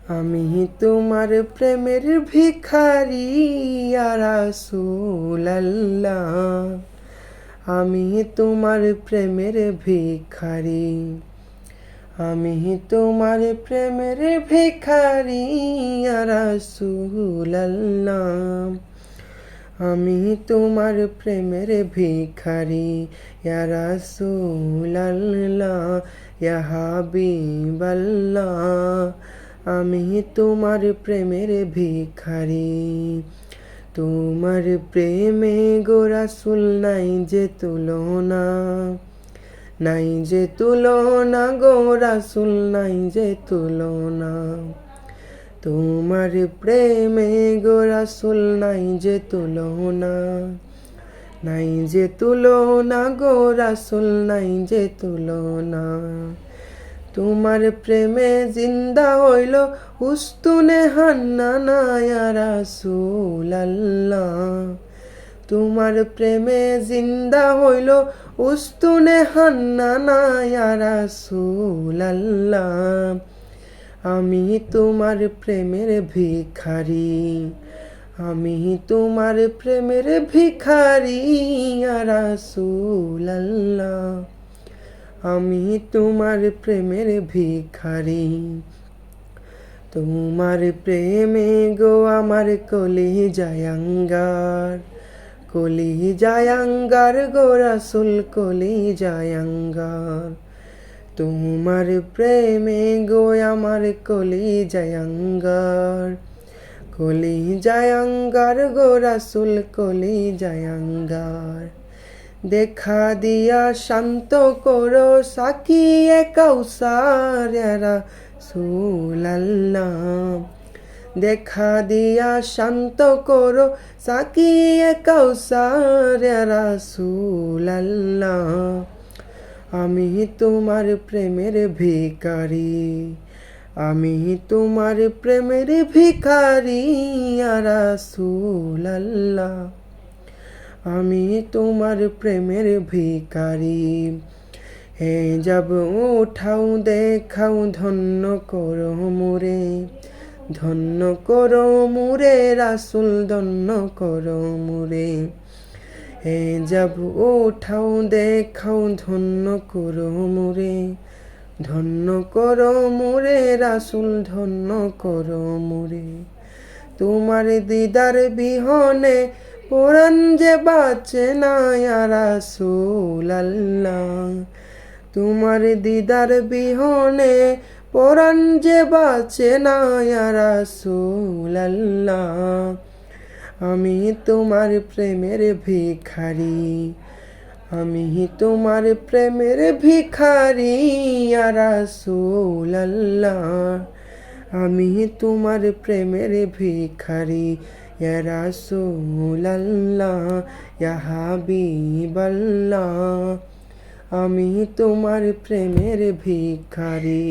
আমি তোমার প্রেমের ভিখারি ইয়া রাসূলুল্লাহ। আমি তোমার প্রেমের ভিখারি। আমি তোমার প্রেমের ভিখারি ইয়া রাসূলুল্লাহ। আমি তোমার প্রেমের ভিখারি ইয়া রাসূলুল্লাহ ইয়া হাবিবাল্লাহ। আমি তোমার প্রেমের ভিখারি। তোমার প্রেমে গো রাসূল নাই যে তুলনা, নাই যে তুলনা গো রাসূল নাই যে তুলনা। তোমার প্রেমে গো রাসূল নাই যে তুলনা, নাই যে তুলনা গো রাসূল নাই যে তুলনা। তোমার প্রেমে জিন্দা হইল উস্তুনে হান্নানা ইয়া রাসূলুল্লাহ। তোমার প্রেমে জিন্দা হইল উস্তুনে হান্নানা ইয়া রাসূলুল্লাহ। আমি তোমার প্রেমের ভিখারি। আমি তোমার প্রেমের ভিখারি ইয়া রাসূলুল্লাহ। আমি তোমার প্রেমের ভিখারি। তোমার প্রেমে গো আমার কলিজায় আঙ্গার, কলিজায় আঙ্গার গো রাসূল কলিজায় আঙ্গার। তোমার প্রেমে গো আমার কলিজায় আঙ্গার, কলিজায় আঙ্গার গো রাসূল কলিজায় আঙ্গার। দেখা দিয়া শান্ত করো সাকিয়ে কাউসার ইয়া রাসূলুল্লাহ। দেখা দিয়া শান্ত করো সাকিয়ে কাউসার ইয়া রাসূলুল্লাহ। আমি তোমার প্রেমের ভিখারি। আমি তোমার প্রেমের ভিখারি ইয়া রাসূলুল্লাহ। আমি তোমার প্রেমের ভিখারি। হে যাব উঠাও দেখাও ধন্য করো মোরে, ধন্য করো মোরে রাসূল ধন্য করো মোরে। হে যাব উঠাও দেখাও ধন্য করো মোরে, ধন্য করো মোরে রাসূল ধন্য করো মোরে। তোমার দিদার বিহনে পরাণ যে বাঁচে না ইয়া রাসূলুল্লাহ। তোমার দিদার বিহনে পরাণ যে বাঁচে না ইয়া রাসূলুল্লাহ। আমি তোমার প্রেমের ভিখারি। আমি তোমার প্রেমের ভিখারি ইয়া রাসূলুল্লাহ। আমি তোমার প্রেমের ভিখারি ইয়া রাসূলুল্লাহ ইয়া হাবিবাল্লাহ। আমি তোমার প্রেমের ভিখারি।